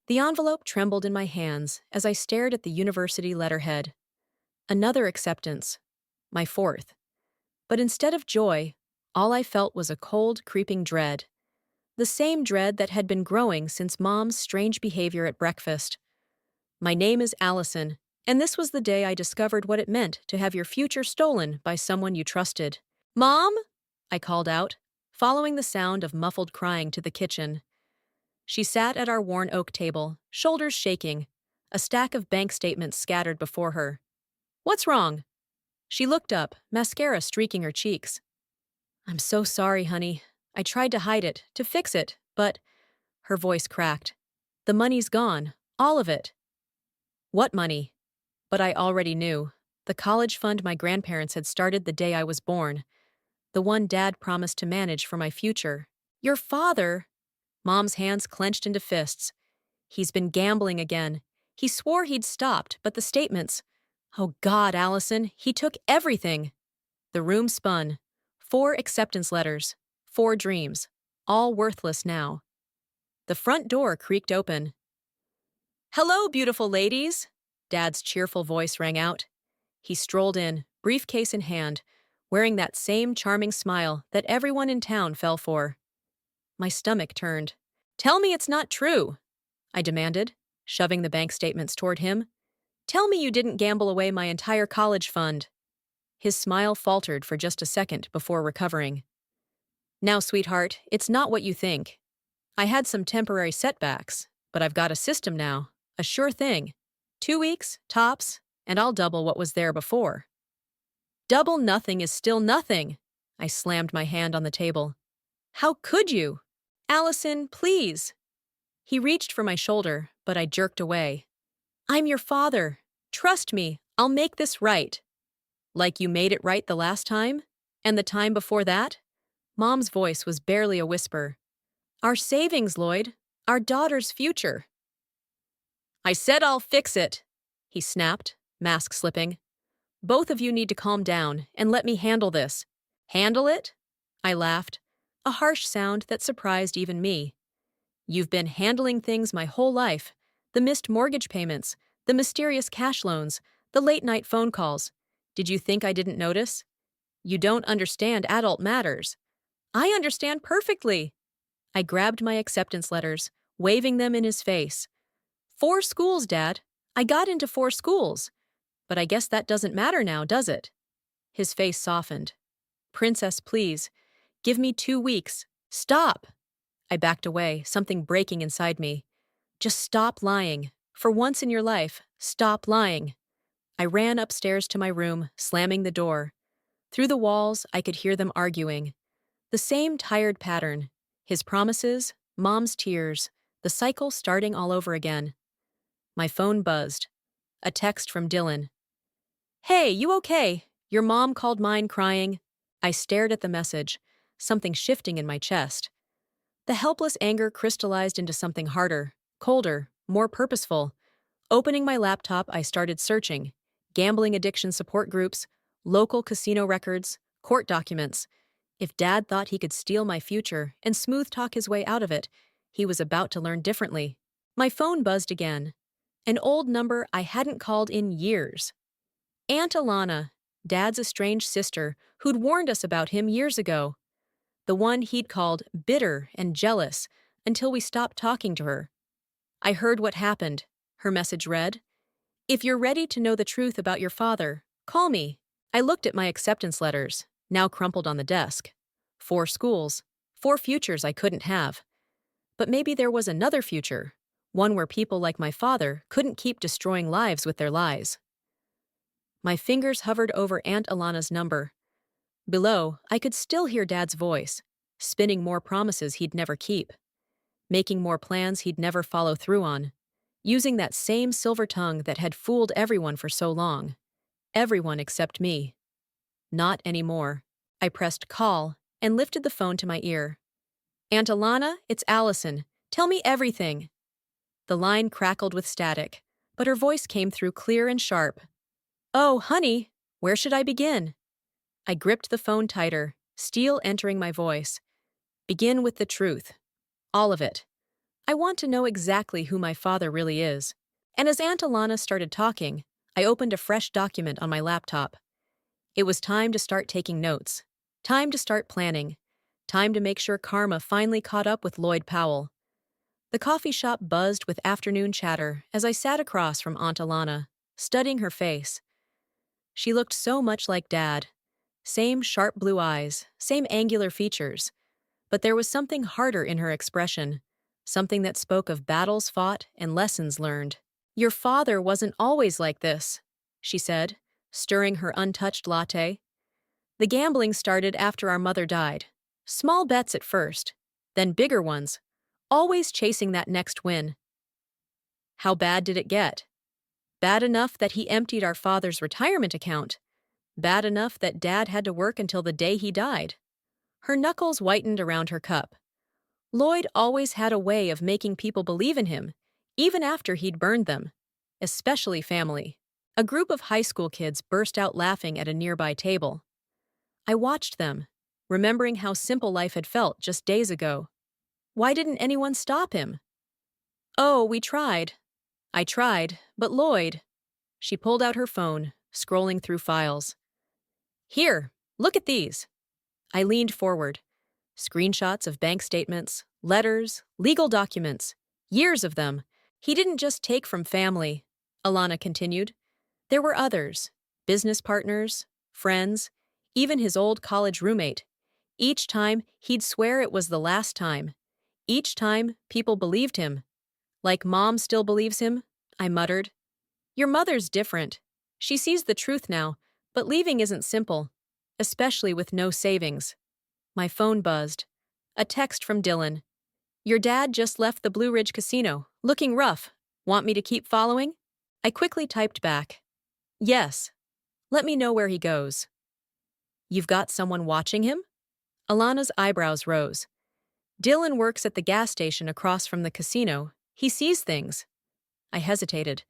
The envelope trembled in my hands as I stared at the university letterhead. Another acceptance. My fourth. But instead of joy, all I felt was a cold, creeping dread. The same dread that had been growing since Mom's strange behavior at breakfast. My name is Allison, and this was the day I discovered what it meant to have your future stolen by someone you trusted. Mom? I called out, following the sound of muffled crying to the kitchen. She sat at our worn oak table, shoulders shaking, a stack of bank statements scattered before her. What's wrong? She looked up, mascara streaking her cheeks. I'm so sorry, honey. I tried to hide it, to fix it, but… Her voice cracked. The money's gone, all of it. What money? But I already knew. The college fund my grandparents had started the day I was born. The one Dad promised to manage for my future. Your father? Mom's hands clenched into fists. He's been gambling again. He swore he'd stopped, but the statements… Oh God, Allison, he took everything. The room spun. 4 acceptance letters. 4 dreams. All worthless now. The front door creaked open. Hello, beautiful ladies! Dad's cheerful voice rang out. He strolled in, briefcase in hand, wearing that same charming smile that everyone in town fell for. My stomach turned. Tell me it's not true, I demanded, shoving the bank statements toward him. Tell me you didn't gamble away my entire college fund. His smile faltered for just a second before recovering. Now, sweetheart, it's not what you think. I had some temporary setbacks, but I've got a system now, a sure thing. 2 weeks, tops, and I'll double what was there before. Double nothing is still nothing. I slammed my hand on the table. How could you? Allison, please. He reached for my shoulder, but I jerked away. I'm your father. Trust me, I'll make this right. Like you made it right the last time? And the time before that? Mom's voice was barely a whisper. Our savings, Lloyd. Our daughter's future. I said I'll fix it, he snapped, mask slipping. Both of you need to calm down and let me handle this. Handle it? I laughed, a harsh sound that surprised even me. You've been handling things my whole life. The missed mortgage payments, the mysterious cash loans, the late-night phone calls. Did you think I didn't notice? You don't understand adult matters. I understand perfectly. I grabbed my acceptance letters, waving them in his face. 4 schools, Dad. I got into 4 schools. But I guess that doesn't matter now, does it? His face softened. Princess, please. Give me 2 weeks. Stop! I backed away, something breaking inside me. Just stop lying. For once in your life, stop lying. I ran upstairs to my room, slamming the door. Through the walls, I could hear them arguing. The same tired pattern. His promises, Mom's tears, the cycle starting all over again. My phone buzzed. A text from Dylan. Hey, you okay? Your mom called mine crying. I stared at the message, something shifting in my chest. The helpless anger crystallized into something harder, colder, more purposeful. Opening my laptop, I started searching. Gambling addiction support groups, local casino records, court documents. If Dad thought he could steal my future and smooth talk his way out of it, he was about to learn differently. My phone buzzed again. An old number I hadn't called in years. Aunt Alana, Dad's estranged sister, who'd warned us about him years ago. The one he'd called bitter and jealous until we stopped talking to her. I heard what happened, her message read. If you're ready to know the truth about your father, call me. I looked at my acceptance letters, now crumpled on the desk. 4 schools, 4 futures I couldn't have. But maybe there was another future, one where people like my father couldn't keep destroying lives with their lies. My fingers hovered over Aunt Alana's number. Below, I could still hear Dad's voice, spinning more promises he'd never keep, making more plans he'd never follow through on, using that same silver tongue that had fooled everyone for so long. Everyone except me. Not anymore. I pressed call and lifted the phone to my ear. Aunt Alana, it's Allison. Tell me everything. The line crackled with static, but her voice came through clear and sharp. Oh, honey, where should I begin? I gripped the phone tighter, steel entering my voice. Begin with the truth. All of it. I want to know exactly who my father really is. And as Aunt Alana started talking, I opened a fresh document on my laptop. It was time to start taking notes. Time to start planning. Time to make sure karma finally caught up with Lloyd Powell. The coffee shop buzzed with afternoon chatter as I sat across from Aunt Alana, studying her face. She looked so much like Dad. Same sharp blue eyes, same angular features. But there was something harder in her expression, something that spoke of battles fought and lessons learned. Your father wasn't always like this, she said, stirring her untouched latte. The gambling started after our mother died. Small bets at first, then bigger ones, always chasing that next win. How bad did it get? Bad enough that he emptied our father's retirement account. Bad enough that Dad had to work until the day he died. Her knuckles whitened around her cup. Lloyd always had a way of making people believe in him, even after he'd burned them, especially family. A group of high school kids burst out laughing at a nearby table. I watched them, remembering how simple life had felt just days ago. Why didn't anyone stop him? Oh, we tried. I tried, but Lloyd. She pulled out her phone, scrolling through files. Here, look at these. I leaned forward. Screenshots of bank statements, letters, legal documents. Years of them. He didn't just take from family, Alana continued. There were others. Business partners, friends, even his old college roommate. Each time, he'd swear it was the last time. Each time, people believed him. Like Mom still believes him, I muttered. Your mother's different. She sees the truth now, but leaving isn't simple, especially with no savings. My phone buzzed. A text from Dylan. Your dad just left the Blue Ridge Casino, looking rough. Want me to keep following? I quickly typed back. Yes. Let me know where he goes. You've got someone watching him? Alana's eyebrows rose. Dylan works at the gas station across from the casino. He sees things. I hesitated.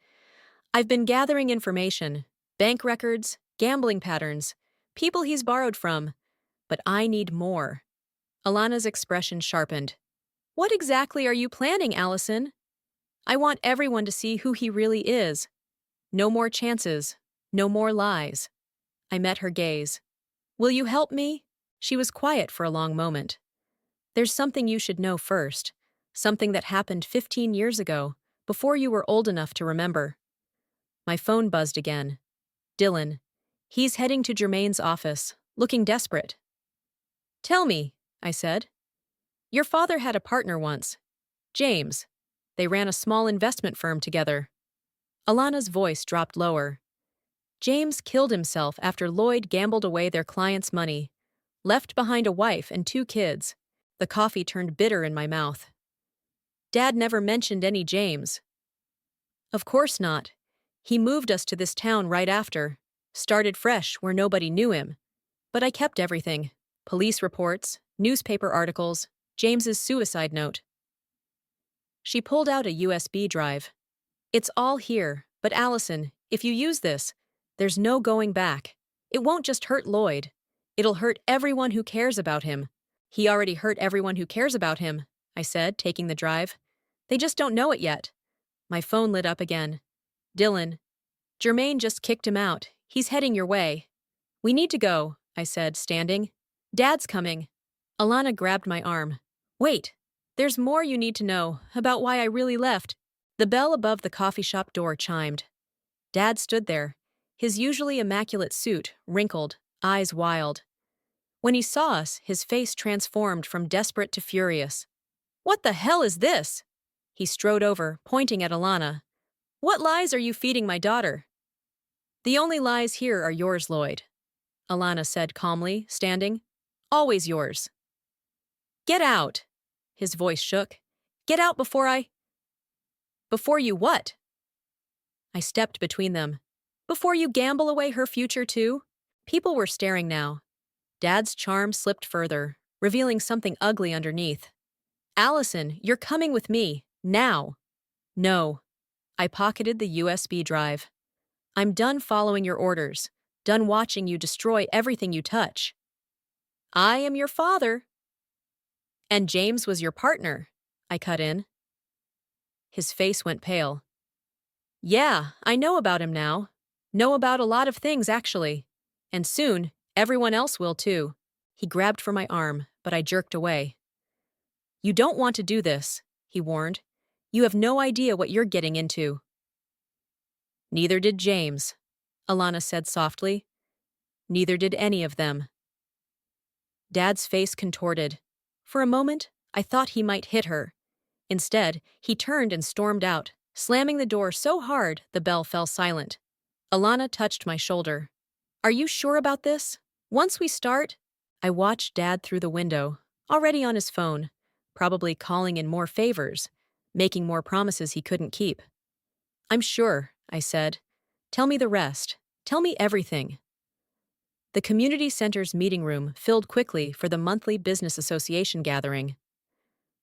I've been gathering information, bank records, gambling patterns, people he's borrowed from, but I need more. Alana's expression sharpened. What exactly are you planning, Allison? I want everyone to see who he really is. No more chances, no more lies. I met her gaze. Will you help me? She was quiet for a long moment. There's something you should know first, something that happened 15 years ago, before you were old enough to remember. My phone buzzed again. Dylan. He's heading to Jermaine's office, looking desperate. Tell me, I said. Your father had a partner once. James. They ran a small investment firm together. Alana's voice dropped lower. James killed himself after Lloyd gambled away their client's money, left behind a wife and 2 kids. The coffee turned bitter in my mouth. Dad never mentioned any James. Of course not. He moved us to this town right after, started fresh where nobody knew him. But I kept everything. Police reports, newspaper articles, James's suicide note. She pulled out a USB drive. It's all here, but Allison, if you use this, there's no going back. It won't just hurt Lloyd. It'll hurt everyone who cares about him. He already hurt everyone who cares about him, I said, taking the drive. They just don't know it yet. My phone lit up again. Dylan. Jermaine just kicked him out. He's heading your way. We need to go, I said, standing. Dad's coming. Alana grabbed my arm. Wait. There's more you need to know about why I really left. The bell above the coffee shop door chimed. Dad stood there, his usually immaculate suit wrinkled, eyes wild. When he saw us, his face transformed from desperate to furious. What the hell is this? He strode over, pointing at Alana. What lies are you feeding my daughter? The only lies here are yours, Lloyd, Alana said calmly, standing. Always yours. Get out. His voice shook. Get out before I... Before you what? I stepped between them. Before you gamble away her future too? People were staring now. Dad's charm slipped further, revealing something ugly underneath. Allison, you're coming with me, now. No. I pocketed the USB drive. I'm done following your orders, done watching you destroy everything you touch. I am your father. And James was your partner, I cut in. His face went pale. Yeah, I know about him now. Know about a lot of things, actually. And soon, everyone else will too. He grabbed for my arm, but I jerked away. You don't want to do this, he warned. You have no idea what you're getting into. Neither did James, Alana said softly. Neither did any of them. Dad's face contorted. For a moment, I thought he might hit her. Instead, he turned and stormed out, slamming the door so hard the bell fell silent. Alana touched my shoulder. Are you sure about this? Once we start, I watched Dad through the window, already on his phone, probably calling in more favors, making more promises he couldn't keep. I'm sure, I said. Tell me the rest. Tell me everything. The community center's meeting room filled quickly for the monthly business association gathering.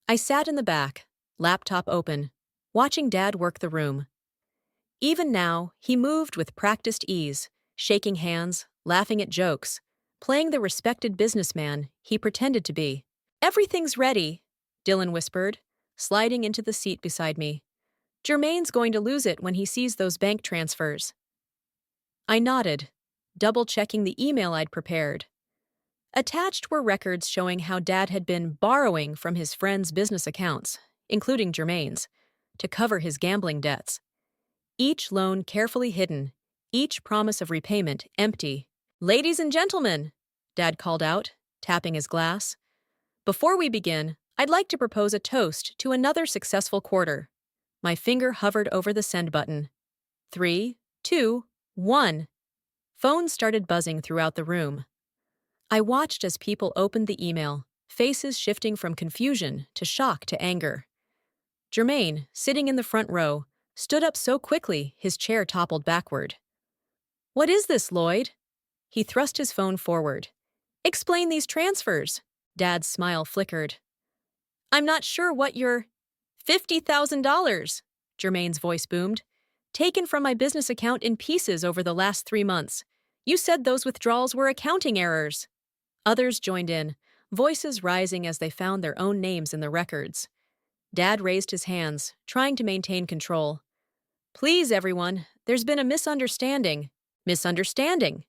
I sat in the back, laptop open, watching Dad work the room. Even now, he moved with practiced ease, shaking hands, laughing at jokes, playing the respected businessman he pretended to be. Everything's ready, Dylan whispered, sliding into the seat beside me. Jermaine's going to lose it when he sees those bank transfers. I nodded, double-checking the email I'd prepared. Attached were records showing how Dad had been borrowing from his friends' business accounts, including Jermaine's, to cover his gambling debts. Each loan carefully hidden, each promise of repayment empty. Ladies and gentlemen, Dad called out, tapping his glass. Before we begin, I'd like to propose a toast to another successful quarter. My finger hovered over the send button. 3, 2, 1. Phones started buzzing throughout the room. I watched as people opened the email, faces shifting from confusion to shock to anger. Jermaine, sitting in the front row, stood up so quickly his chair toppled backward. What is this, Lloyd? He thrust his phone forward. Explain these transfers. Dad's smile flickered. I'm not sure what you're... $50,000, Jermaine's voice boomed. Taken from my business account in pieces over the last 3 months. You said those withdrawals were accounting errors. Others joined in, voices rising as they found their own names in the records. Dad raised his hands, trying to maintain control. Please, everyone, there's been a misunderstanding. Misunderstanding.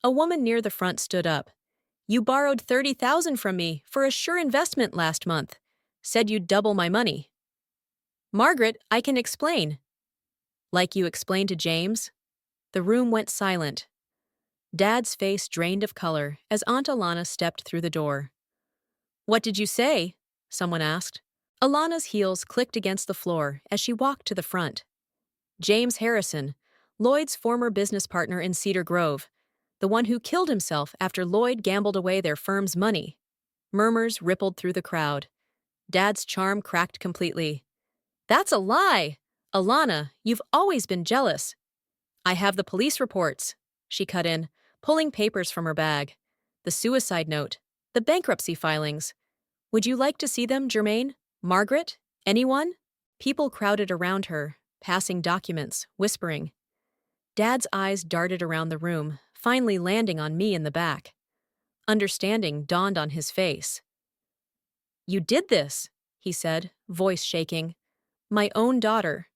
A woman near the front stood up. You borrowed $30,000 from me for a sure investment last month. Said you'd double my money. Margaret, I can explain. Like you explained to James? The room went silent. Dad's face drained of color as Aunt Alana stepped through the door. What did you say? Someone asked. Alana's heels clicked against the floor as she walked to the front. James Harrison, Lloyd's former business partner in Cedar Grove, the one who killed himself after Lloyd gambled away their firm's money. Murmurs rippled through the crowd. Dad's charm cracked completely. That's a lie! Alana, you've always been jealous. I have the police reports, she cut in, pulling papers from her bag. The suicide note, the bankruptcy filings. Would you like to see them, Jermaine? Margaret? Anyone? People crowded around her, passing documents, whispering. Dad's eyes darted around the room, finally landing on me in the back. Understanding dawned on his face. You did this, he said, voice shaking. My own daughter.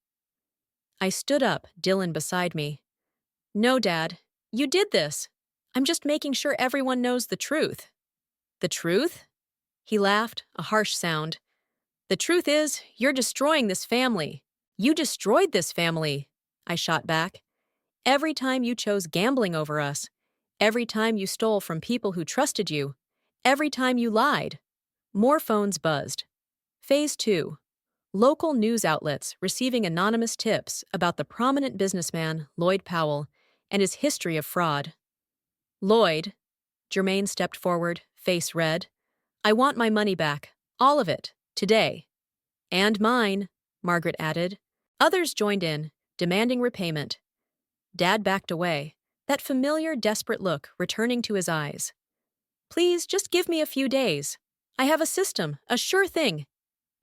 I stood up, Dylan beside me. No, Dad, you did this. I'm just making sure everyone knows the truth. The truth? He laughed, a harsh sound. The truth is, you're destroying this family. You destroyed this family, I shot back. Every time you chose gambling over us. Every time you stole from people who trusted you. Every time you lied. More phones buzzed. Phase 2. Local news outlets receiving anonymous tips about the prominent businessman Lloyd Powell and his history of fraud. Lloyd, Jermaine stepped forward, face red. I want my money back, all of it, today. And mine, Margaret added. Others joined in, demanding repayment. Dad backed away, that familiar, desperate look returning to his eyes. Please, just give me a few days. I have a system, a sure thing.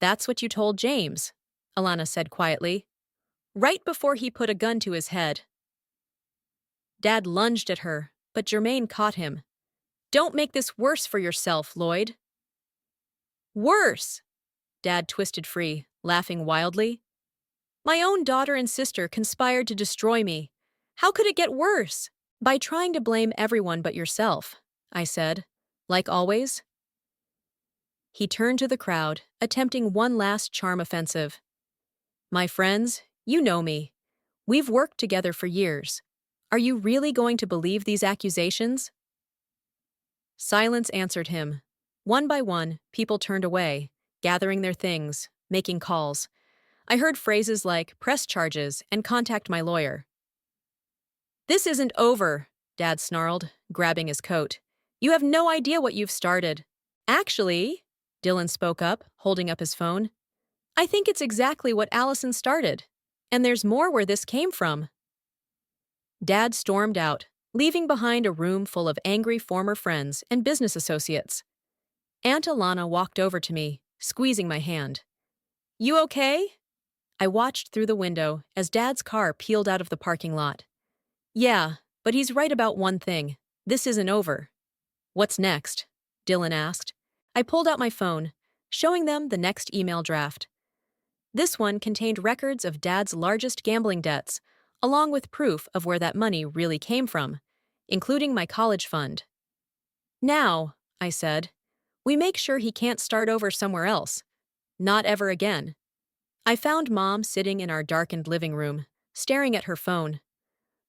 That's what you told James, Alana said quietly, right before he put a gun to his head. Dad lunged at her, but Jermaine caught him. Don't make this worse for yourself, Lloyd. Worse! Dad twisted free, laughing wildly. My own daughter and sister conspired to destroy me. How could it get worse? By trying to blame everyone but yourself, I said. Like always? He turned to the crowd, attempting one last charm offensive. My friends, you know me. We've worked together for years. Are you really going to believe these accusations? Silence answered him. One by one, people turned away, gathering their things, making calls. I heard phrases like press charges and contact my lawyer. This isn't over, Dad snarled, grabbing his coat. You have no idea what you've started. Actually, Dylan spoke up, holding up his phone. I think it's exactly what Allison started. And there's more where this came from. Dad stormed out, leaving behind a room full of angry former friends and business associates. Aunt Alana walked over to me, squeezing my hand. You okay? I watched through the window as Dad's car peeled out of the parking lot. Yeah, but he's right about one thing. This isn't over. What's next? Dylan asked. I pulled out my phone, showing them the next email draft. This one contained records of Dad's largest gambling debts, along with proof of where that money really came from, including my college fund. Now, I said, we make sure he can't start over somewhere else. Not ever again. I found Mom sitting in our darkened living room, staring at her phone.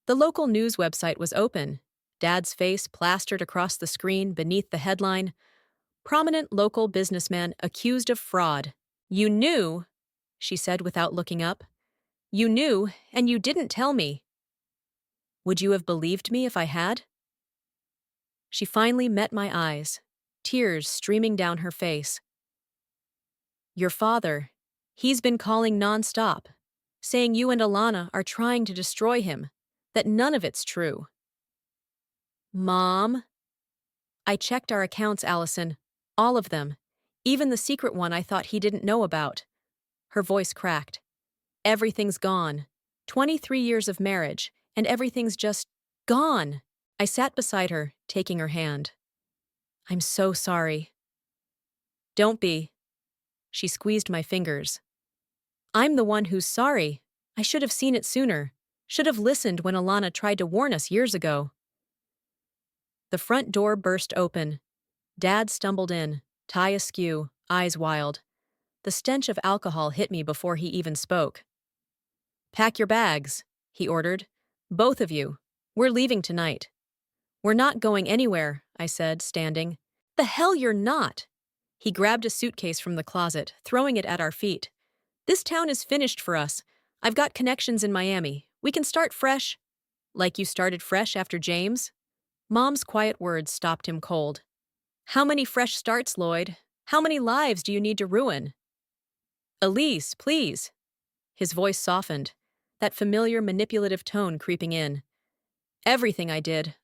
The local news website was open, Dad's face plastered across the screen beneath the headline, Prominent local businessman accused of fraud. You knew, she said without looking up. You knew, and you didn't tell me. Would you have believed me if I had? She finally met my eyes, tears streaming down her face. Your father, he's been calling nonstop, saying you and Alana are trying to destroy him, that none of it's true. Mom? I checked our accounts, Allison, all of them, even the secret one I thought he didn't know about. Her voice cracked. Everything's gone. 23 years of marriage, and everything's just gone. I sat beside her, taking her hand. I'm so sorry. Don't be. She squeezed my fingers. I'm the one who's sorry. I should have seen it sooner. Should have listened when Alana tried to warn us years ago. The front door burst open. Dad stumbled in, tie askew, eyes wild. The stench of alcohol hit me before he even spoke. Pack your bags, he ordered. Both of you. We're leaving tonight. We're not going anywhere, I said, standing. The hell you're not! He grabbed a suitcase from the closet, throwing it at our feet. This town is finished for us. I've got connections in Miami. We can start fresh. Like you started fresh after James? Mom's quiet words stopped him cold. How many fresh starts, Lloyd? How many lives do you need to ruin? Elise, please. His voice softened, that familiar manipulative tone creeping in. Everything I did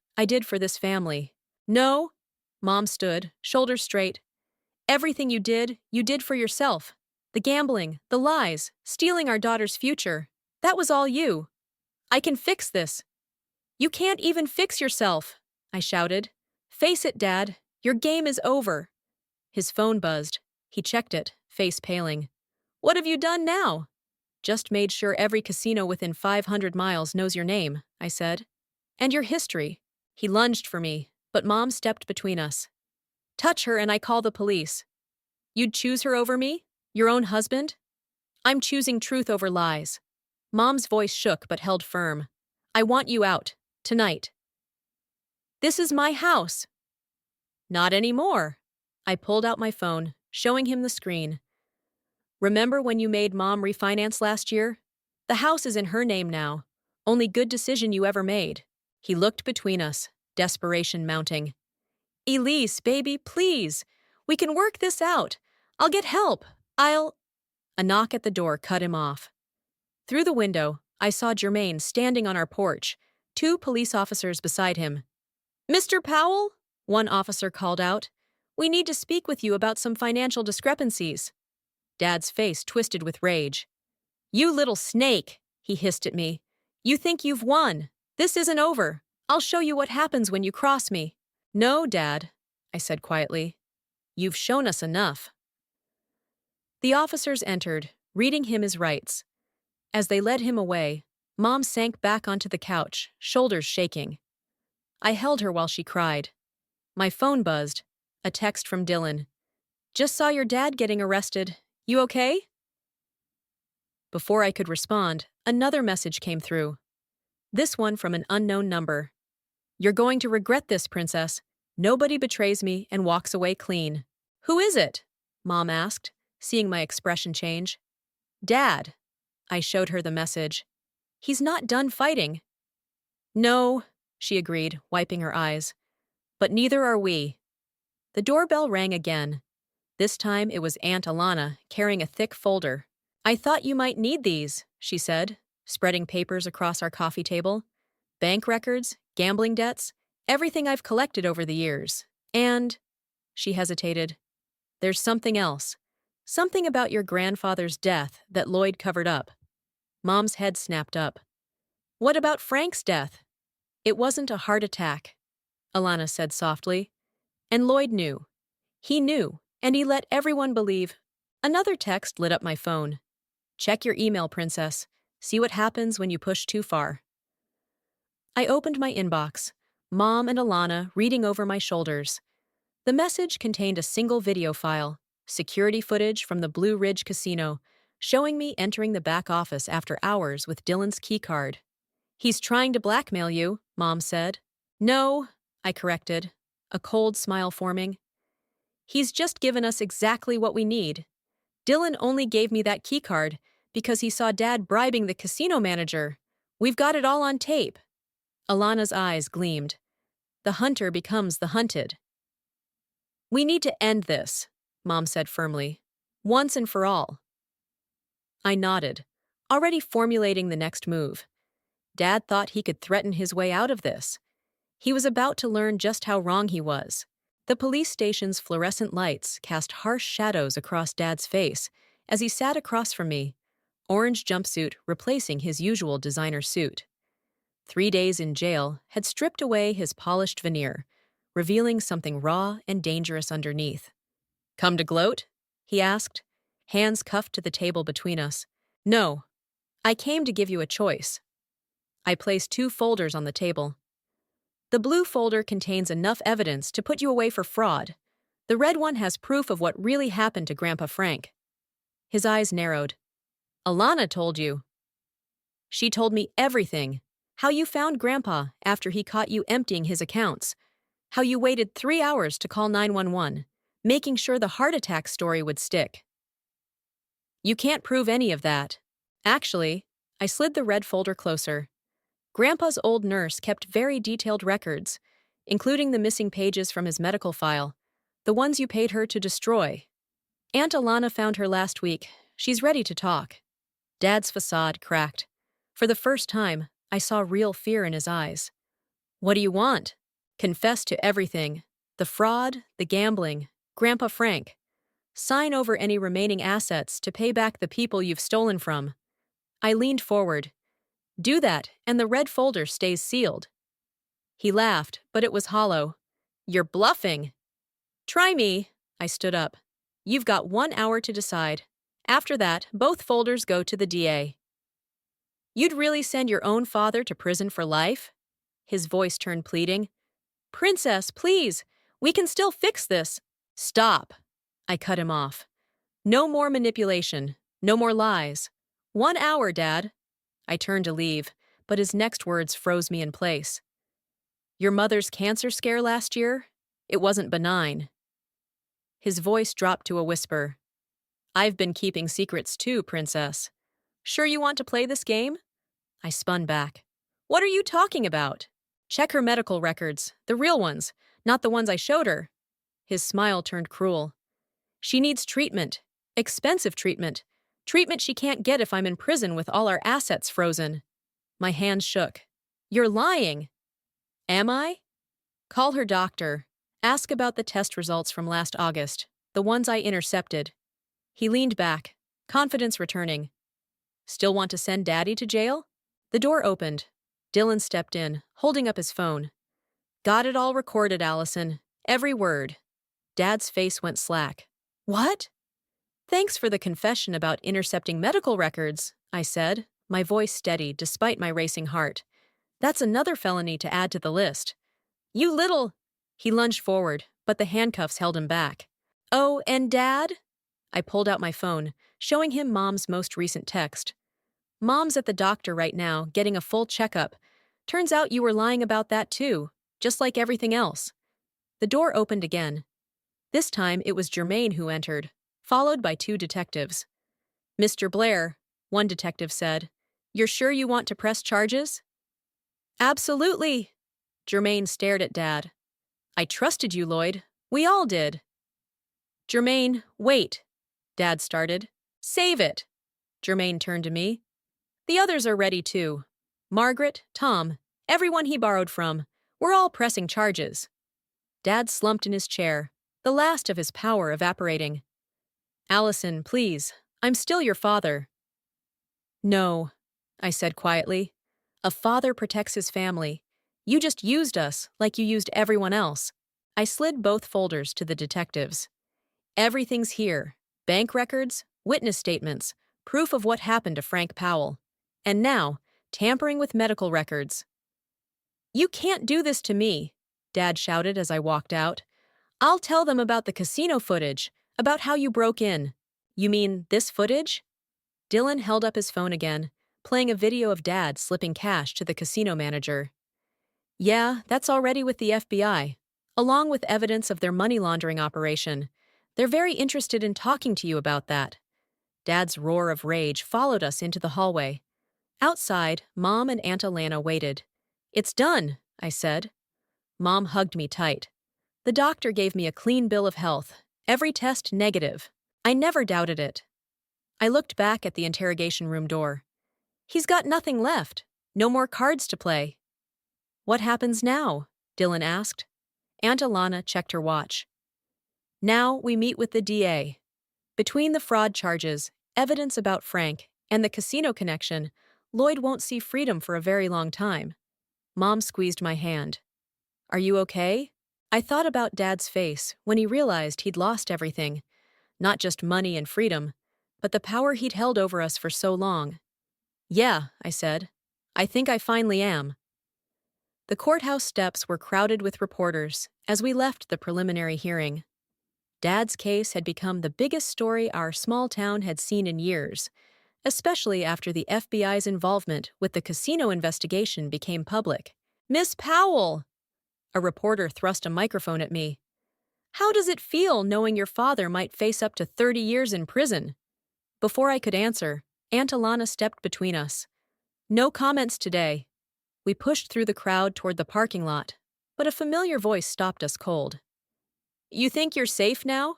for this family. No, Mom stood, shoulders straight. Everything you did for yourself. The gambling, the lies, stealing our daughter's future. That was all you. I can fix this. You can't even fix yourself, I shouted. Face it, Dad. Your game is over. His phone buzzed. He checked it, face paling. What have you done now? Just made sure every casino within 500 miles knows your name, I said. And your history. He lunged for me, but Mom stepped between us. Touch her and I call the police. You'd choose her over me? Your own husband? I'm choosing truth over lies. Mom's voice shook but held firm. I want you out. Tonight. This is my house. Not anymore. I pulled out my phone, showing him the screen. Remember when you made Mom refinance last year? The house is in her name now. Only good decision you ever made. He looked between us, desperation mounting. Elise, baby, please. We can work this out. I'll get help. A knock at the door cut him off. Through the window, I saw Jermaine standing on our porch, 2 police officers beside him. Mr. Powell? One officer called out. We need to speak with you about some financial discrepancies. Dad's face twisted with rage. You little snake, he hissed at me. You think you've won. This isn't over. I'll show you what happens when you cross me. No, Dad, I said quietly. You've shown us enough. The officers entered, reading him his rights. As they led him away, Mom sank back onto the couch, shoulders shaking. I held her while she cried. My phone buzzed. A text from Dylan. "Just saw your dad getting arrested. You okay?" Before I could respond, another message came through. This one from an unknown number. "You're going to regret this, princess. Nobody betrays me and walks away clean." "Who is it?" Mom asked, seeing my expression change. "Dad." I showed her the message. "He's not done fighting." "No," she agreed, wiping her eyes. "But neither are we." The doorbell rang again. This time it was Aunt Alana, carrying a thick folder. "I thought you might need these," she said, spreading papers across our coffee table. "Bank records, gambling debts, everything I've collected over the years. And," she hesitated, "there's something else. Something about your grandfather's death that Lloyd covered up." Mom's head snapped up. "What about Frank's death?" "It wasn't a heart attack," Alana said softly. "And Lloyd knew. He knew, and he let everyone believe." Another text lit up my phone. "Check your email, princess. See what happens when you push too far." I opened my inbox, Mom and Alana reading over my shoulders. The message contained a single video file, security footage from the Blue Ridge Casino, showing me entering the back office after hours with Dylan's keycard. "He's trying to blackmail you," Mom said. "No," I corrected, a cold smile forming. "He's just given us exactly what we need. Dylan only gave me that keycard because he saw Dad bribing the casino manager. We've got it all on tape." Alana's eyes gleamed. "The hunter becomes the hunted." "We need to end this," Mom said firmly. "Once and for all." I nodded, already formulating the next move. Dad thought he could threaten his way out of this. He was about to learn just how wrong he was. The police station's fluorescent lights cast harsh shadows across Dad's face as he sat across from me, orange jumpsuit replacing his usual designer suit. 3 days in jail had stripped away his polished veneer, revealing something raw and dangerous underneath. "Come to gloat?" he asked, hands cuffed to the table between us. "No. I came to give you a choice." I placed 2 folders on the table. "The blue folder contains enough evidence to put you away for fraud. The red one has proof of what really happened to Grandpa Frank." His eyes narrowed. "Alana told you." "She told me everything. How you found Grandpa after he caught you emptying his accounts. How you waited 3 hours to call 911, making sure the heart attack story would stick." "You can't prove any of that." "Actually," I slid the red folder closer. "Grandpa's old nurse kept very detailed records, including the missing pages from his medical file, the ones you paid her to destroy. Aunt Alana found her last week. She's ready to talk." Dad's facade cracked. For the first time, I saw real fear in his eyes. "What do you want?" "Confess to everything. The fraud, the gambling, Grandpa Frank. Sign over any remaining assets to pay back the people you've stolen from." I leaned forward. "Do that, and the red folder stays sealed." He laughed, but it was hollow. "You're bluffing." "Try me." I stood up. "You've got 1 hour to decide. After that, both folders go to the DA." "You'd really send your own father to prison for life?" His voice turned pleading. "Princess, please. We can still fix this." "Stop." I cut him off. "No more manipulation. No more lies. 1 hour, Dad." I turned to leave, but his next words froze me in place. "Your mother's cancer scare last year? It wasn't benign." His voice dropped to a whisper. "I've been keeping secrets too, Princess. Sure you want to play this game?" I spun back. "What are you talking about?" "Check her medical records, the real ones, not the ones I showed her." His smile turned cruel. "She needs treatment. Expensive treatment. Treatment she can't get if I'm in prison with all our assets frozen." My hands shook. "You're lying." "Am I?" "Call her doctor. Ask about the test results from last August, the ones I intercepted." He leaned back, confidence returning. "Still want to send Daddy to jail?" The door opened. Dylan stepped in, holding up his phone. "Got it all recorded, Allison. Every word." Dad's face went slack. "What?" "Thanks for the confession about intercepting medical records," I said, my voice steady despite my racing heart. That's another felony to add to the list. You little... He lunged forward, but the handcuffs held him back. Oh, and Dad? I pulled out my phone, showing him Mom's most recent text. Mom's at the doctor right now, getting a full checkup. Turns out you were lying about that too, just like everything else. The door opened again. This time it was Jermaine who entered, followed by two detectives. Mr. Blair, one detective said, you're sure you want to press charges? Absolutely. Jermaine stared at Dad. I trusted you, Lloyd. We all did. Jermaine, wait. Dad started. Save it. Jermaine turned to me. The others are ready too. Margaret, Tom, everyone he borrowed from. We're all pressing charges. Dad slumped in his chair, the last of his power evaporating. Allison, please. I'm still your father. No, I said quietly. A father protects his family. You just used us like you used everyone else. I slid both folders to the detectives. Everything's here. Bank records, witness statements, proof of what happened to Frank Powell. And now, tampering with medical records. You can't do this to me, Dad shouted as I walked out. I'll tell them about the casino footage, about how you broke in. You mean this footage? Dylan held up his phone again, playing a video of Dad slipping cash to the casino manager. Yeah, that's already with the FBI, along with evidence of their money laundering operation. They're very interested in talking to you about that. Dad's roar of rage followed us into the hallway. Outside, Mom and Aunt Alana waited. It's done, I said. Mom hugged me tight. The doctor gave me a clean bill of health, every test negative. I never doubted it. I looked back at the interrogation room door. He's got nothing left. No more cards to play. What happens now? Dylan asked. Aunt Alana checked her watch. Now we meet with the DA. Between the fraud charges, evidence about Frank, and the casino connection, Lloyd won't see freedom for a very long time. Mom squeezed my hand. Are you okay? I thought about Dad's face when he realized he'd lost everything. Not just money and freedom, but the power he'd held over us for so long. Yeah, I said. I think I finally am. The courthouse steps were crowded with reporters as we left the preliminary hearing. Dad's case had become the biggest story our small town had seen in years, especially after the FBI's involvement with the casino investigation became public. Miss Powell! A reporter thrust a microphone at me. How does it feel knowing your father might face up to 30 years in prison? Before I could answer, Aunt Alana stepped between us. No comments today. We pushed through the crowd toward the parking lot, but a familiar voice stopped us cold. You think you're safe now?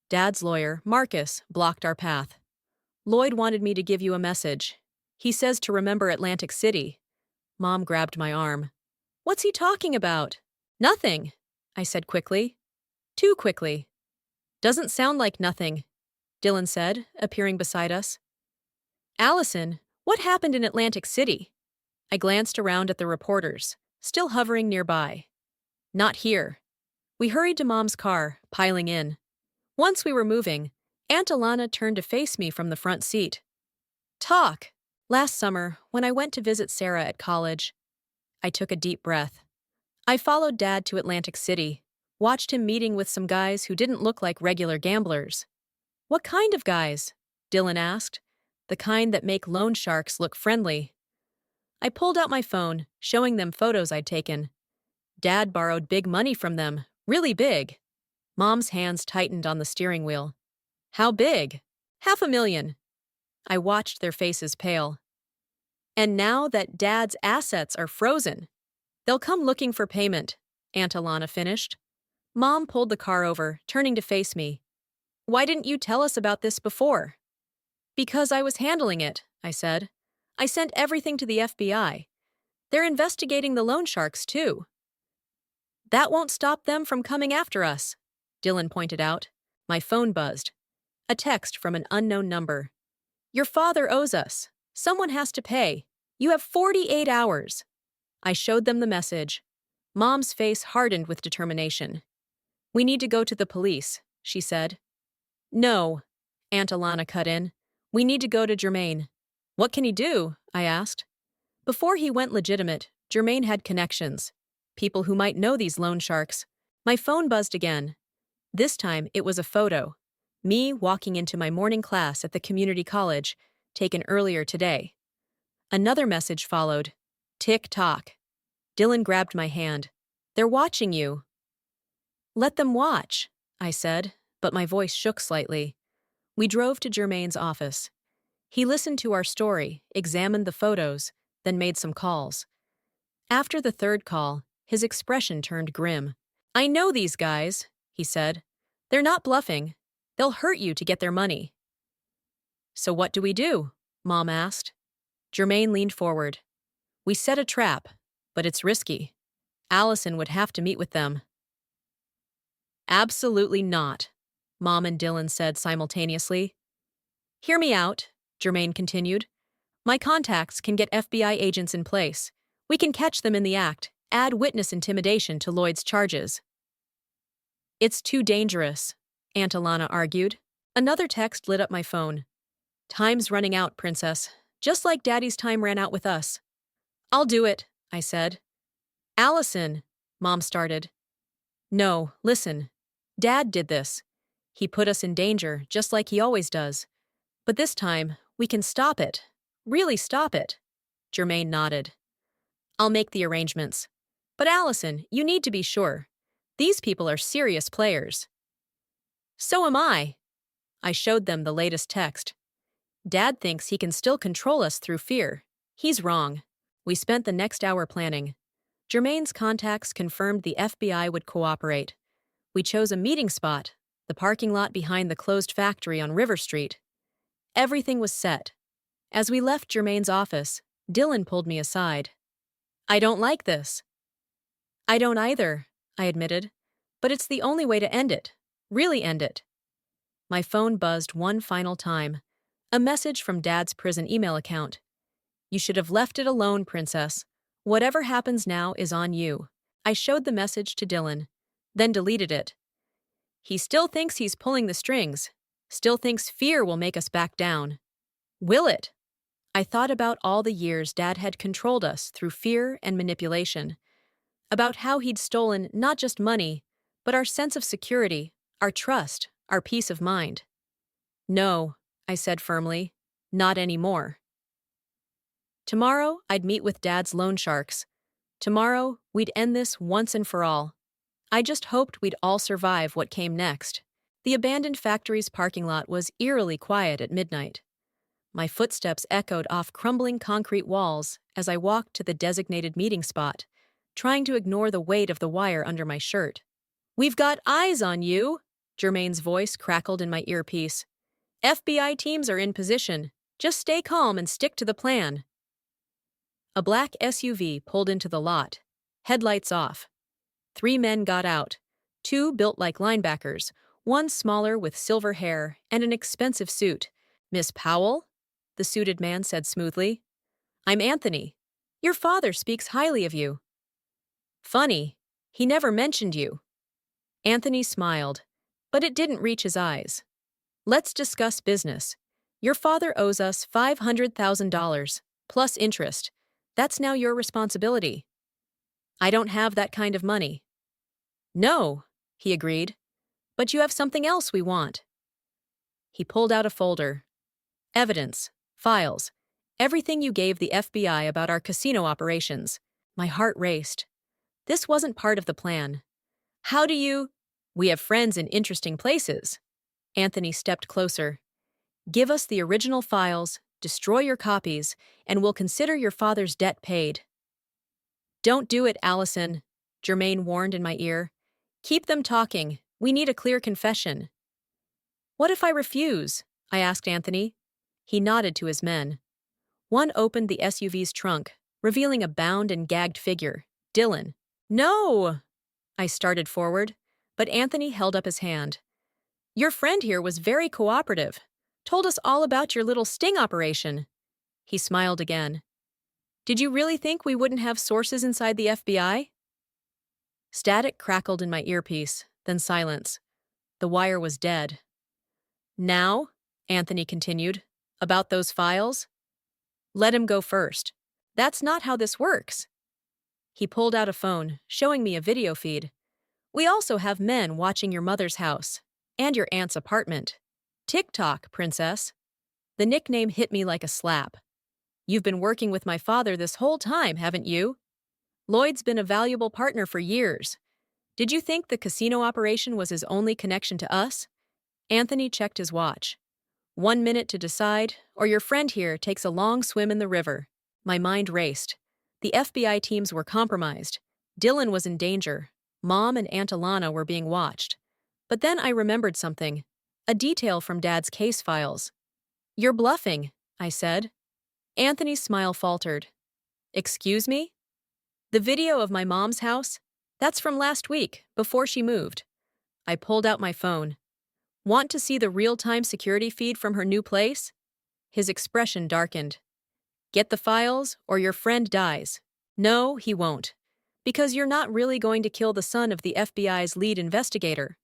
Dad's lawyer, Marcus, blocked our path. Lloyd wanted me to give you a message. He says to remember Atlantic City. Mom grabbed my arm. What's he talking about? Nothing, I said quickly. Too quickly. Doesn't sound like nothing, Dylan said, appearing beside us. Allison, what happened in Atlantic City? I glanced around at the reporters, still hovering nearby. Not here. We hurried to Mom's car, piling in. Once we were moving, Aunt Alana turned to face me from the front seat. Talk. Last summer, when I went to visit Sarah at college, I took a deep breath. I followed Dad to Atlantic City, watched him meeting with some guys who didn't look like regular gamblers. What kind of guys? Dylan asked. The kind that make loan sharks look friendly. I pulled out my phone, showing them photos I'd taken. Dad borrowed big money from them, really big. Mom's hands tightened on the steering wheel. How big? $500,000. I watched their faces pale. And now that Dad's assets are frozen, they'll come looking for payment, Aunt Alana finished. Mom pulled the car over, turning to face me. Why didn't you tell us about this before? Because I was handling it, I said. I sent everything to the FBI. They're investigating the loan sharks, too. That won't stop them from coming after us, Dylan pointed out. My phone buzzed. A text from an unknown number. Your father owes us. Someone has to pay. You have 48 hours. I showed them the message. Mom's face hardened with determination. We need to go to the police, she said. No, Aunt Alana cut in. We need to go to Jermaine. What can he do? I asked. Before he went legitimate, Jermaine had connections. People who might know these loan sharks. My phone buzzed again. This time, it was a photo. Me walking into my morning class at the community college, taken earlier today. Another message followed. Tick-tock. Dylan grabbed my hand. They're watching you. Let them watch, I said, but my voice shook slightly. We drove to Jermaine's office. He listened to our story, examined the photos, then made some calls. After the third call, his expression turned grim. I know these guys, he said. They're not bluffing. They'll hurt you to get their money. So what do we do? Mom asked. Jermaine leaned forward. We set a trap, but it's risky. Allison would have to meet with them. Absolutely not, Mom and Dylan said simultaneously. Hear me out, Jermaine continued. My contacts can get FBI agents in place. We can catch them in the act, add witness intimidation to Lloyd's charges. It's too dangerous, Aunt Alana argued. Another text lit up my phone. Time's running out, Princess, just like Daddy's time ran out with us. I'll do it, I said. Allison, Mom started. No, listen. Dad did this. He put us in danger, just like he always does. But this time, we can stop it. Really stop it. Jermaine nodded. I'll make the arrangements. But Allison, you need to be sure. These people are serious players. So am I. I showed them the latest text. Dad thinks he can still control us through fear. He's wrong. We spent the next hour planning. Jermaine's contacts confirmed the FBI would cooperate. We chose a meeting spot, the parking lot behind the closed factory on River Street. Everything was set. As we left Jermaine's office, Dylan pulled me aside. I don't like this. I don't either, I admitted. But it's the only way to end it. Really end it. My phone buzzed one final time. A message from Dad's prison email account. You should have left it alone, Princess. Whatever happens now is on you. I showed the message to Dylan, then deleted it. He still thinks he's pulling the strings. Still thinks fear will make us back down. Will it? I thought about all the years Dad had controlled us through fear and manipulation. About how he'd stolen not just money, but our sense of security, our trust, our peace of mind. No, I said firmly, not anymore. Tomorrow, I'd meet with Dad's loan sharks. Tomorrow, we'd end this once and for all. I just hoped we'd all survive what came next. The abandoned factory's parking lot was eerily quiet at midnight. My footsteps echoed off crumbling concrete walls as I walked to the designated meeting spot, trying to ignore the weight of the wire under my shirt. We've got eyes on you, Jermaine's voice crackled in my earpiece. FBI teams are in position. Just stay calm and stick to the plan. A black SUV pulled into the lot, headlights off. 3 men got out, 2 built like linebackers, 1 smaller with silver hair and an expensive suit. Miss Powell? The suited man said smoothly. I'm Anthony. Your father speaks highly of you. Funny, he never mentioned you. Anthony smiled, but it didn't reach his eyes. Let's discuss business. Your father owes us $500,000, plus interest. That's now your responsibility. I don't have that kind of money. No, he agreed. But you have something else we want. He pulled out a folder. Evidence, files, everything you gave the FBI about our casino operations. My heart raced. This wasn't part of the plan. How do you... We have friends in interesting places. Anthony stepped closer. Give us the original files, destroy your copies, and we'll consider your father's debt paid. Don't do it, Allison, Jermaine warned in my ear. Keep them talking. We need a clear confession. What if I refuse? I asked Anthony. He nodded to his men. One opened the SUV's trunk, revealing a bound and gagged figure. Dylan. No! I started forward, but Anthony held up his hand. Your friend here was very cooperative. Told us all about your little sting operation. He smiled again. Did you really think we wouldn't have sources inside the FBI? Static crackled in my earpiece, then silence. The wire was dead. Now, Anthony continued, about those files? Let him go first. That's not how this works. He pulled out a phone, showing me a video feed. We also have men watching your mother's house and your aunt's apartment. TikTok, princess. The nickname hit me like a slap. You've been working with my father this whole time, haven't you? Lloyd's been a valuable partner for years. Did you think the casino operation was his only connection to us? Anthony checked his watch. 1 minute to decide, or your friend here takes a long swim in the river. My mind raced. The FBI teams were compromised. Dylan was in danger. Mom and Aunt Alana were being watched. But then I remembered something. A detail from Dad's case files. You're bluffing, I said. Anthony's smile faltered. Excuse me? The video of my mom's house? That's from last week, before she moved. I pulled out my phone. Want to see the real-time security feed from her new place? His expression darkened. Get the files, or your friend dies. No, he won't. Because you're not really going to kill the son of the FBI's lead investigator.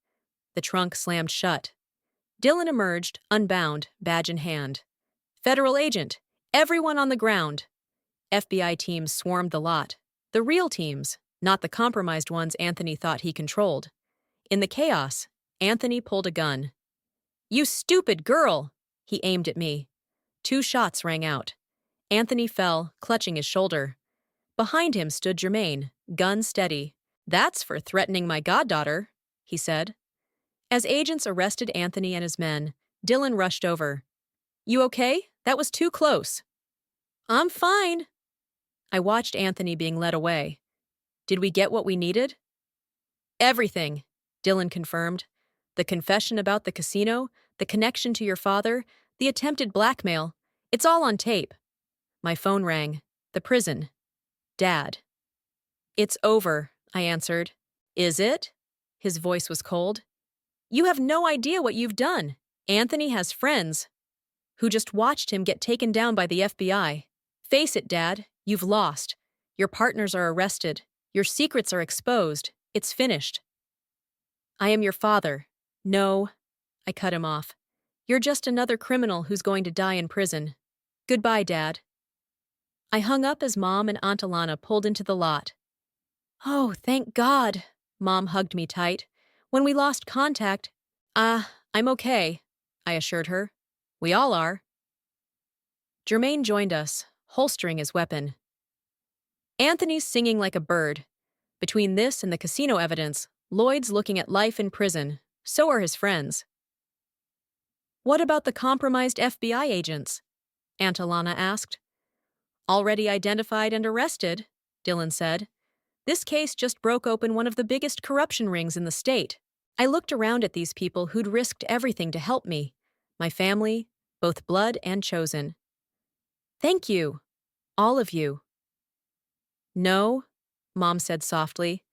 The trunk slammed shut. Dylan emerged, unbound, badge in hand. Federal agent, everyone on the ground. FBI teams swarmed the lot. The real teams, not the compromised ones Anthony thought he controlled. In the chaos, Anthony pulled a gun. You stupid girl! He aimed at me. 2 shots rang out. Anthony fell, clutching his shoulder. Behind him stood Jermaine, gun steady. That's for threatening my goddaughter, he said. As agents arrested Anthony and his men, Dylan rushed over. You okay? That was too close. I'm fine. I watched Anthony being led away. Did we get what we needed? Everything, Dylan confirmed. The confession about the casino, the connection to your father, the attempted blackmail. It's all on tape. My phone rang. The prison. Dad. It's over, I answered. Is it? His voice was cold. You have no idea what you've done. Anthony has friends who just watched him get taken down by the FBI. Face it, Dad, you've lost. Your partners are arrested. Your secrets are exposed. It's finished. I am your father. No, I cut him off. You're just another criminal who's going to die in prison. Goodbye, Dad. I hung up as Mom and Aunt Alana pulled into the lot. Oh, thank God. Mom hugged me tight. When we lost contact, I'm okay, I assured her. We all are. Jermaine joined us, holstering his weapon. Anthony's singing like a bird. Between this and the casino evidence, Lloyd's looking at life in prison. So are his friends. What about the compromised FBI agents? Aunt Alana asked. Already identified and arrested, Dylan said. This case just broke open one of the biggest corruption rings in the state. I looked around at these people who'd risked everything to help me. My family, both blood and chosen. Thank you. All of you. No, Mom said softly.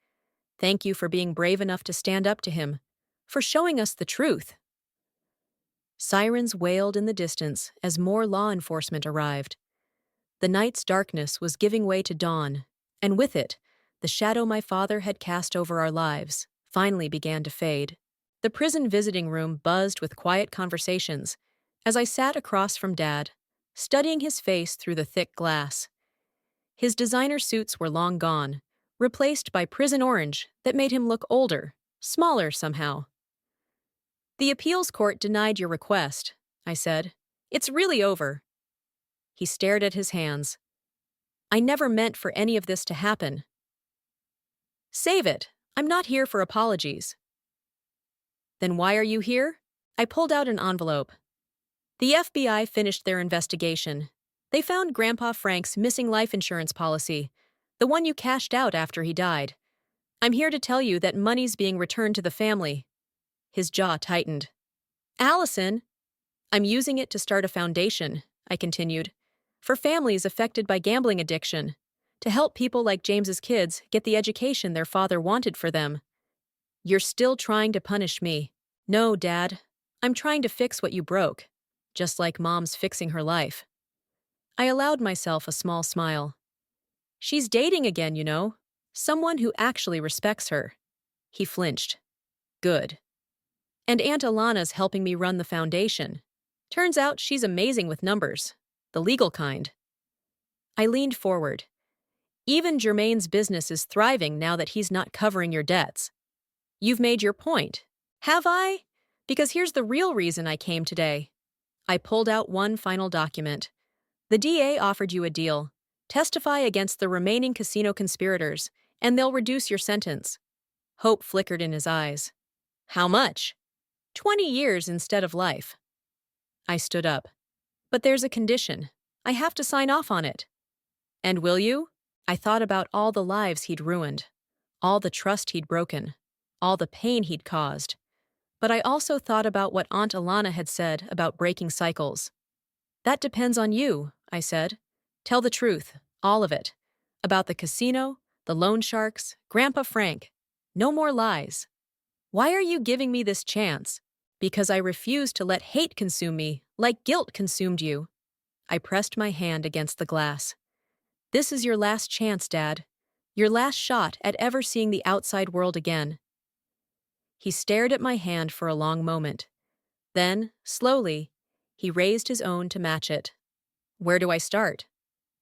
Thank you for being brave enough to stand up to him, for showing us the truth. Sirens wailed in the distance as more law enforcement arrived. The night's darkness was giving way to dawn, and with it, the shadow my father had cast over our lives finally began to fade. The prison visiting room buzzed with quiet conversations as I sat across from Dad, studying his face through the thick glass. His designer suits were long gone, replaced by prison orange that made him look older, smaller somehow. The appeals court denied your request, I said. It's really over. He stared at his hands. I never meant for any of this to happen. Save it. I'm not here for apologies. Then why are you here? I pulled out an envelope. The FBI finished their investigation. They found Grandpa Frank's missing life insurance policy, the one you cashed out after he died. I'm here to tell you that money's being returned to the family. His jaw tightened. Allison! I'm using it to start a foundation, I continued, for families affected by gambling addiction, to help people like James's kids get the education their father wanted for them. You're still trying to punish me. No, Dad. I'm trying to fix what you broke, just like Mom's fixing her life. I allowed myself a small smile. She's dating again, you know. Someone who actually respects her. He flinched. Good. And Aunt Alana's helping me run the foundation. Turns out she's amazing with numbers. The legal kind. I leaned forward. Even Jermaine's business is thriving now that he's not covering your debts. You've made your point. Have I? Because here's the real reason I came today. I pulled out one final document. The DA offered you a deal. Testify against the remaining casino conspirators, and they'll reduce your sentence. Hope flickered in his eyes. How much? 20 years instead of life. I stood up. But there's a condition. I have to sign off on it. And will you? I thought about all the lives he'd ruined, all the trust he'd broken, all the pain he'd caused. But I also thought about what Aunt Alana had said about breaking cycles. That depends on you, I said. Tell the truth, all of it. About the casino, the loan sharks, Grandpa Frank. No more lies. Why are you giving me this chance? Because I refuse to let hate consume me, like guilt consumed you. I pressed my hand against the glass. This is your last chance, Dad. Your last shot at ever seeing the outside world again. He stared at my hand for a long moment. Then, slowly, he raised his own to match it. Where do I start?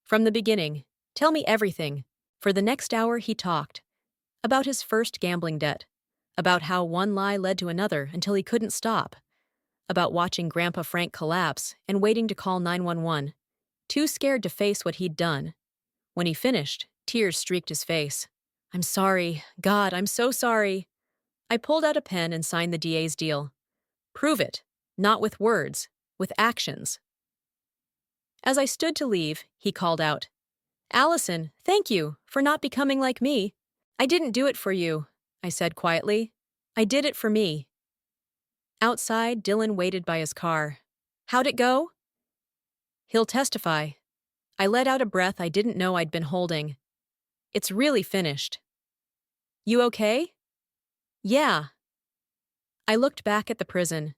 From the beginning. Tell me everything. For the next hour he talked. About his first gambling debt. About how one lie led to another until he couldn't stop. About watching Grandpa Frank collapse and waiting to call 911. Too scared to face what he'd done. When he finished, tears streaked his face. I'm sorry. God, I'm so sorry. I pulled out a pen and signed the DA's deal. Prove it. Not with words, with actions. As I stood to leave, he called out, Allison, thank you for not becoming like me. I didn't do it for you, I said quietly. I did it for me. Outside, Dylan waited by his car. How'd it go? He'll testify. I let out a breath I didn't know I'd been holding. It's really finished. You okay? Yeah. I looked back at the prison.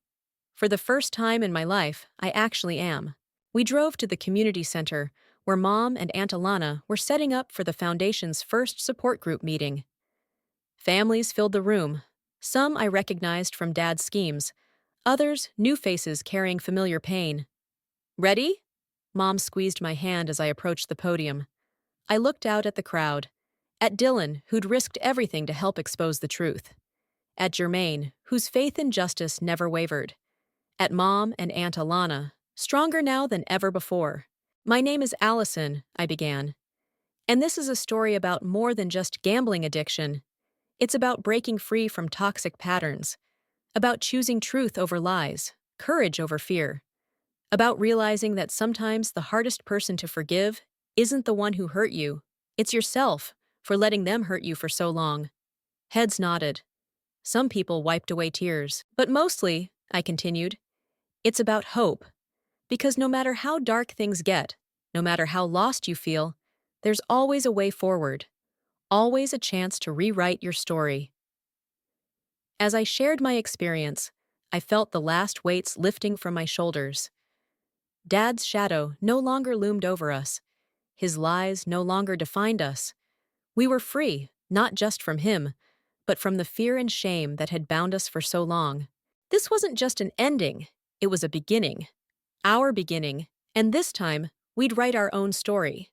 For the first time in my life, I actually am. We drove to the community center, where Mom and Aunt Alana were setting up for the Foundation's first support group meeting. Families filled the room. Some I recognized from Dad's schemes, others new faces carrying familiar pain. Ready? Mom squeezed my hand as I approached the podium. I looked out at the crowd. At Dylan, who'd risked everything to help expose the truth. At Jermaine, whose faith in justice never wavered. At Mom and Aunt Alana, stronger now than ever before. My name is Allison, I began. And this is a story about more than just gambling addiction. It's about breaking free from toxic patterns. About choosing truth over lies, courage over fear. About realizing that sometimes the hardest person to forgive isn't the one who hurt you. It's yourself, for letting them hurt you for so long. Heads nodded. Some people wiped away tears. But mostly, I continued, it's about hope. Because no matter how dark things get, no matter how lost you feel, there's always a way forward. Always a chance to rewrite your story. As I shared my experience, I felt the last weights lifting from my shoulders. Dad's shadow no longer loomed over us. His lies no longer defined us. We were free, not just from him, but from the fear and shame that had bound us for so long. This wasn't just an ending, it was a beginning. Our beginning, and this time, we'd write our own story.